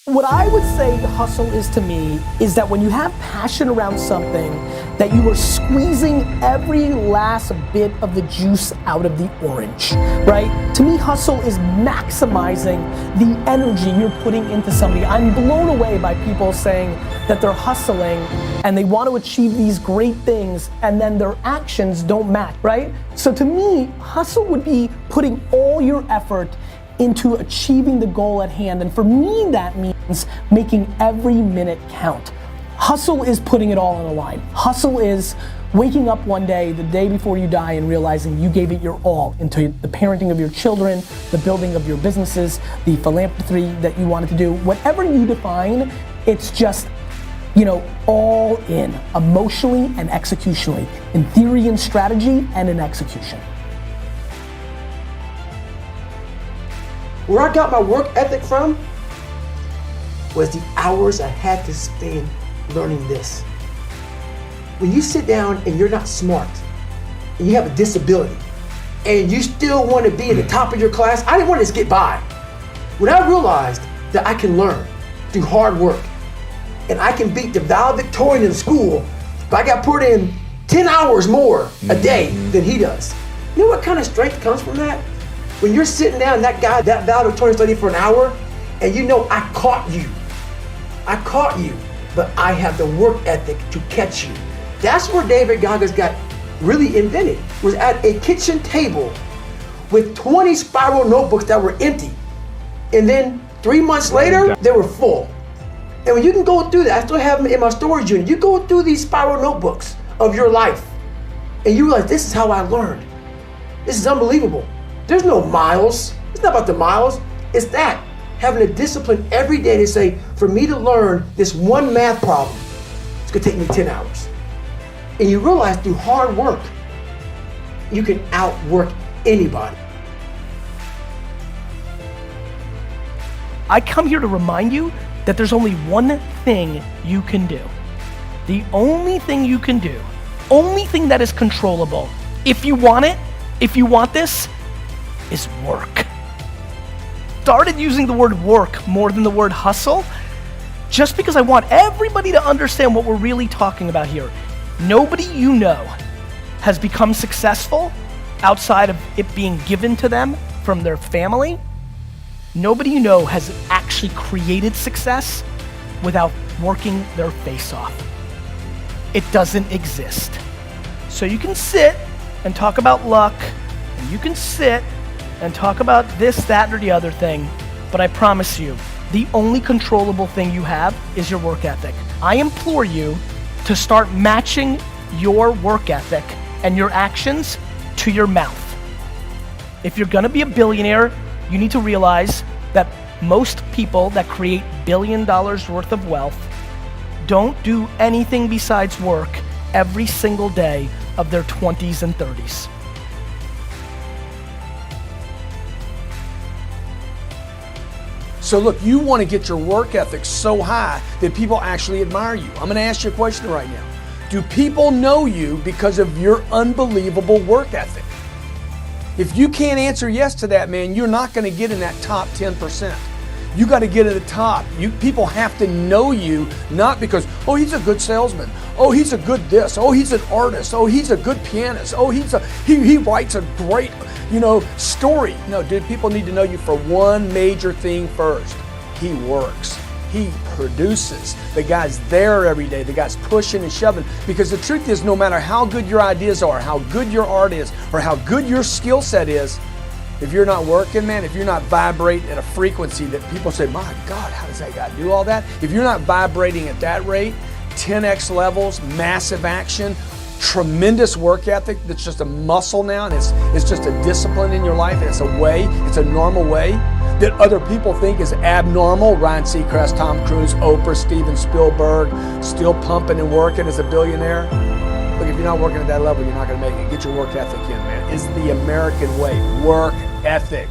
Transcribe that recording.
What I would say the hustle is to me is that when you have passion around something, that you are squeezing every last bit of the juice out of the orange, right? To me, hustle is maximizing the energy you're putting into somebody. I'm blown away by people saying that they're hustling and they want to achieve these great things and then their actions don't match, right? So to me, hustle would be putting all your effort into achieving the goal at hand. And for me, that means making every minute count. Hustle is putting it all on the line. Hustle is waking up one day, the day before you die, and realizing you gave it your all into the parenting of your children, the building of your businesses, the philanthropy that you wanted to do. Whatever you define, it's just, all in, emotionally and executionally, in theory and strategy and in execution. Where I got my work ethic from was the hours I had to spend learning this. When you sit down and you're not smart, and you have a disability, and you still want to be at the top of your class, I didn't want to just get by. When I realized that I can learn through hard work, and I can beat the valedictorian in school, but I got put in 10 hours more a day than he does. You know what kind of strength comes from that? When you're sitting down, that valedictorian studied for an hour, and I caught you, but I have the work ethic to catch you. That's where David Goggins got really invented, was at a kitchen table with 20 spiral notebooks that were empty. And then 3 months later, they were full. And when you can go through that, I still have them in my storage unit, you go through these spiral notebooks of your life, and you realize this is how I learned. This is unbelievable. There's no miles. It's not about the miles. It's that, having a discipline every day to say, for me to learn this one math problem, it's gonna take me 10 hours. And you realize through hard work, you can outwork anybody. I come here to remind you that there's only one thing you can do. The only thing you can do, only thing that is controllable, if you want it, if you want this, is work. Started using the word work more than the word hustle, just because I want everybody to understand what we're really talking about here. Nobody you know has become successful outside of it being given to them from their family. Nobody you know has actually created success without working their face off. It doesn't exist. So you can sit and talk about luck, and you can sit and talk about this, that, or the other thing, but I promise you, the only controllable thing you have is your work ethic. I implore you to start matching your work ethic and your actions to your mouth. If you're gonna be a billionaire, you need to realize that most people that create $1 billion worth of wealth don't do anything besides work every single day of their 20s and 30s. So look, you want to get your work ethic so high that people actually admire you. I'm going to ask you a question right now. Do people know you because of your unbelievable work ethic? If you can't answer yes to that, man, you're not going to get in that top 10%. You got to get at the top. People have to know you, not because, oh, he's a good salesman. Oh, he's a good this. Oh, he's an artist. Oh, he's a good pianist. Oh, he writes a great, story. No, dude, people need to know you for one major thing first. He works. He produces. The guy's there every day. The guy's pushing and shoving. Because the truth is, no matter how good your ideas are, how good your art is, or how good your skill set is, if you're not working, man, if you're not vibrating at a frequency that people say, my God, how does that guy do all that? If you're not vibrating at that rate, 10x levels, massive action, tremendous work ethic that's just a muscle now, and it's just a discipline in your life, and it's a way, it's a normal way that other people think is abnormal. Ryan Seacrest, Tom Cruise, Oprah, Steven Spielberg, still pumping and working as a billionaire. Look, if you're not working at that level, you're not going to make it. Get your work ethic in, man. It's the American way. Work ethic.